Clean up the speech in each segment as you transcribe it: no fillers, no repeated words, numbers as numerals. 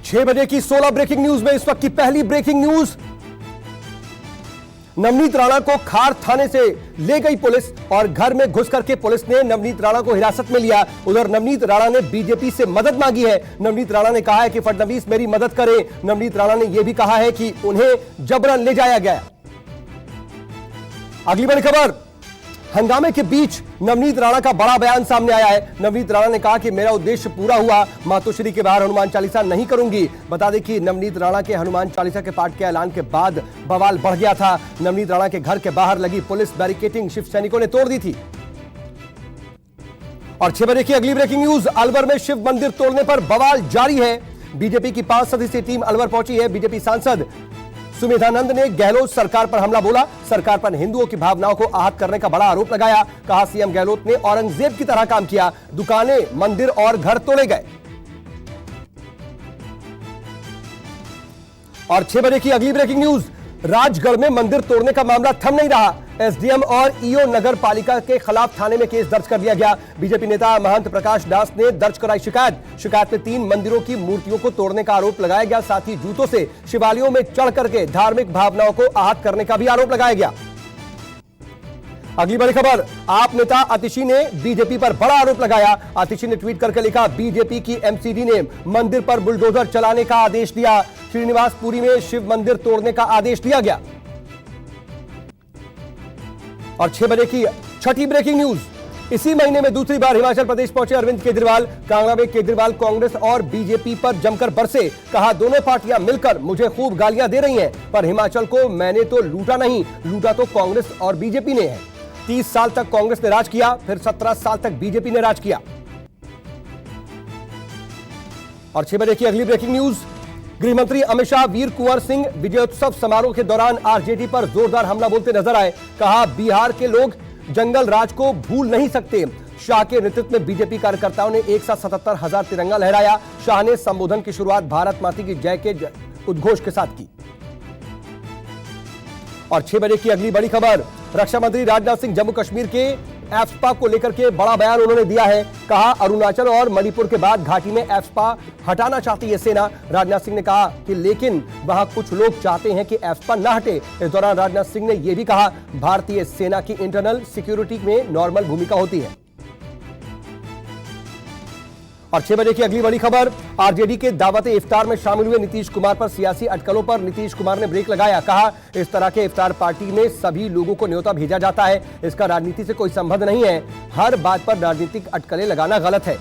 6 बजे की 16 breaking news में इस वक्त की पहली ब्रेकिंग न्यूज। नवनीत राणा को खार थाने से ले गई पुलिस और घर में घुस करके पुलिस ने नवनीत राणा को हिरासत में लिया। उधर नवनीत राणा ने बीजेपी से मदद मांगी है। नवनीत राणा ने कहा है कि फडणवीस मेरी मदद करे। नवनीत राणा ने यह भी कहा है कि उन्हें जबरन ले जाया गया। अगली बड़ी खबर, हंगामे के बीच नवनीत राणा का बड़ा बयान सामने आया है। नवनीत राणा ने कहा कि मेरा उद्देश्य पूरा हुआ, मातोश्री के बाहर हनुमान चालीसा नहीं करूंगी। बता दें कि नवनीत राणा के हनुमान चालीसा के पाठ के ऐलान के बाद बवाल बढ़ गया था। नवनीत राणा के घर के बाहर लगी पुलिस बैरिकेडिंग शिव सैनिकों ने तोड़ दी थी। और 6 बजे की अगली ब्रेकिंग न्यूज, अलवर में शिव मंदिर तोड़ने पर बवाल जारी है। बीजेपी की 5 सदस्यीय टीम अलवर पहुंची है। बीजेपी सांसद सुमेधानंद ने गहलोत सरकार पर हमला बोला। सरकार पर हिंदुओं की भावनाओं को आहत करने का बड़ा आरोप लगाया। कहा सीएम गहलोत ने औरंगजेब की तरह काम किया, दुकानें, मंदिर और घर तोड़े गए। और 6 बजे की अगली ब्रेकिंग न्यूज, राजगढ़ में मंदिर तोड़ने का मामला थम नहीं रहा। एसडीएम और ईओ नगर पालिका के खिलाफ थाने में केस दर्ज कर दिया गया। बीजेपी नेता महंत प्रकाश दास ने दर्ज कराई शिकायत में 3 मंदिरों की मूर्तियों को तोड़ने का आरोप लगाया गया। साथ ही जूतों से शिवालयों में चढ़ करके धार्मिक भावनाओं को आहत करने का भी आरोप लगाया गया। अगली बड़ी खबर, आप नेता आतिशी ने बीजेपी पर बड़ा आरोप लगाया। आतिशी ने ट्वीट करके लिखा, बीजेपी की एमसीडी ने मंदिर पर बुलडोजर चलाने का आदेश दिया। श्रीनिवासपुरी में शिव मंदिर तोड़ने का आदेश दिया गया। और 6 बजे की छठी ब्रेकिंग न्यूज, इसी महीने में दूसरी बार हिमाचल प्रदेश पहुंचे अरविंद केजरीवाल। कांगड़ा में केजरीवाल कांग्रेस और बीजेपी पर जमकर बरसे। कहा दोनों पार्टियां मिलकर मुझे खूब गालियां दे रही हैं, पर हिमाचल को मैंने तो लूटा नहीं, लूटा तो कांग्रेस और बीजेपी ने है। 30 साल तक कांग्रेस ने राज किया, फिर 17 साल तक बीजेपी ने राज किया। और 6 बजे की अगली ब्रेकिंग न्यूज, गृहमंत्री अमित शाह वीर कुंवर सिंह विजयोत्सव समारोह के दौरान आरजेडी पर जोरदार हमला बोलते नजर आए। कहा बिहार के लोग जंगल राज को भूल नहीं सकते। शाह के नेतृत्व में बीजेपी कार्यकर्ताओं ने एक साथ 77,000 तिरंगा लहराया। शाह ने संबोधन की शुरुआत भारत माता की जय के उद्घोष के साथ की। और 6 बजे की अगली बड़ी खबर, रक्षा मंत्री राजनाथ सिंह जम्मू कश्मीर के एफ्सपा को लेकर के बड़ा बयान उन्होंने दिया है। कहा अरुणाचल और मणिपुर के बाद घाटी में एफ्सपा हटाना चाहती है सेना। राजनाथ सिंह ने कहा कि लेकिन वहां कुछ लोग चाहते हैं कि एफ्सपा न हटे। इस दौरान राजनाथ सिंह ने यह भी कहा भारतीय सेना की इंटरनल सिक्योरिटी में नॉर्मल भूमिका होती है। और 6 बजे की अगली बड़ी खबर, आरजेडी के दावते इफ्तार में शामिल हुए नीतीश कुमार पर सियासी अटकलों पर नीतीश कुमार ने ब्रेक लगाया। कहा इस तरह के इफ्तार पार्टी में सभी लोगों को न्योता भेजा जाता है, इसका राजनीति से कोई संबंध नहीं है। हर बात पर राजनीतिक अटकलें लगाना गलत है।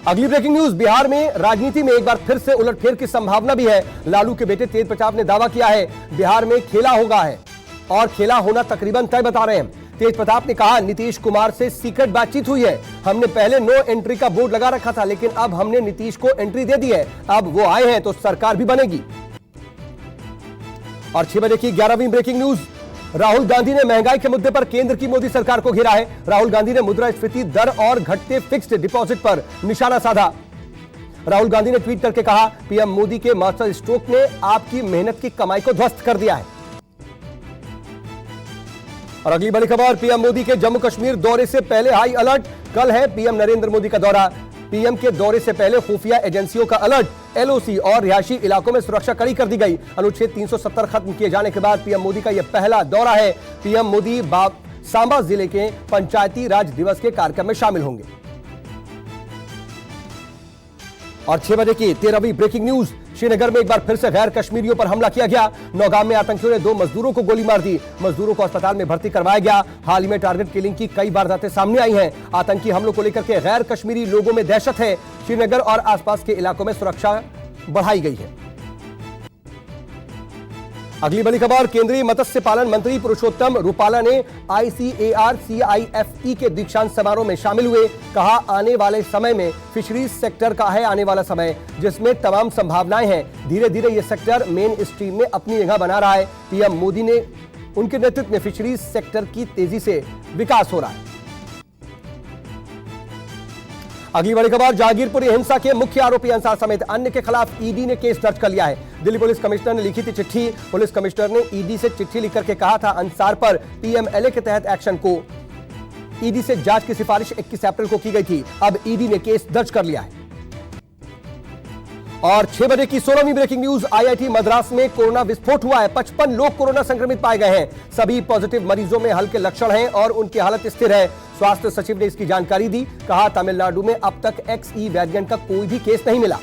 अगली ब्रेकिंग न्यूज, बिहार में राजनीति में एक बार फिर से उलटफेर की संभावना भी है। लालू के बेटे तेज प्रताप ने दावा किया है बिहार में खेला होगा है और खेला होना तकरीबन तय बता रहे हैं। तेज प्रताप ने कहा नीतीश कुमार से सीक्रेट बातचीत हुई है। हमने पहले नो एंट्री का बोर्ड लगा रखा था, लेकिन अब हमने नीतीश को एंट्री दे दी है। अब वो आए हैं तो सरकार भी बनेगी। और 6 बजे की 11वीं ब्रेकिंग न्यूज, राहुल गांधी ने महंगाई के मुद्दे पर केंद्र की मोदी सरकार को घेरा है। राहुल गांधी ने मुद्रास्फीति दर और घटते फिक्स्ड डिपॉजिट पर निशाना साधा। राहुल गांधी ने ट्वीट करके कहा पीएम मोदी के मास्टर स्ट्रोक ने आपकी मेहनत की कमाई को ध्वस्त कर दिया है। और अगली बड़ी खबर, पीएम मोदी के जम्मू कश्मीर दौरे से पहले हाई अलर्ट। कल है पीएम नरेंद्र मोदी का दौरा। पीएम के दौरे से पहले खुफिया एजेंसियों का अलर्ट। एलओसी और रिहायशी इलाकों में सुरक्षा कड़ी कर दी गई। अनुच्छेद 370 खत्म किए जाने के बाद पीएम मोदी का यह पहला दौरा है। पीएम मोदी सांबा जिले के पंचायती राज दिवस के कार्यक्रम में शामिल होंगे। और 6 बजे की 13वीं ब्रेकिंग न्यूज, श्रीनगर में एक बार फिर से गैर कश्मीरियों पर हमला किया गया। नौगाम में आतंकियों ने 2 मजदूरों को गोली मार दी। मजदूरों को अस्पताल में भर्ती करवाया गया। हाल ही में टारगेट किलिंग की कई वारदातें सामने आई हैं। आतंकी हमलों को लेकर के गैर कश्मीरी लोगों में दहशत है। श्रीनगर और आसपास के इलाकों में सुरक्षा बढ़ाई गई है। अगली बड़ी खबर, केंद्रीय मत्स्य पालन मंत्री पुरुषोत्तम रूपाला ने ICAR CIFE के दीक्षांत समारोह में शामिल हुए। कहा आने वाले समय में फिशरीज सेक्टर का है आने वाला समय, जिसमें तमाम संभावनाएं हैं। धीरे धीरे यह सेक्टर मेन स्ट्रीम में अपनी जगह बना रहा है। पीएम मोदी ने उनके नेतृत्व में फिशरीज सेक्टर की तेजी से विकास हो रहा है। अगली बड़ी खबर, जहांगीरपुरी हिंसा के मुख्य आरोपी अंसार समेत अन्य के खिलाफ ईडी ने केस दर्ज कर लिया है। दिल्ली पुलिस कमिश्नर ने लिखी थी चिट्ठी। पुलिस कमिश्नर ने ईडी से चिट्ठी लिख करके कहा था अंसार पर पीएमएलए के तहत एक्शन को। ईडी से जांच की सिफारिश 21 अप्रैल को की गई थी। अब ईडी ने केस दर्ज कर लिया है। और 6 बजे की 16वीं ब्रेकिंग न्यूज, आईआईटी मद्रास में कोरोना विस्फोट हुआ है। 55 लोग कोरोना संक्रमित पाए गए हैं। सभी पॉजिटिव मरीजों में हल्के लक्षण हैं और उनकी हालत स्थिर है। स्वास्थ्य सचिव ने इसकी जानकारी दी। कहा, तमिलनाडु में अब तक XE वेरिएंट का कोई भी केस नहीं मिला।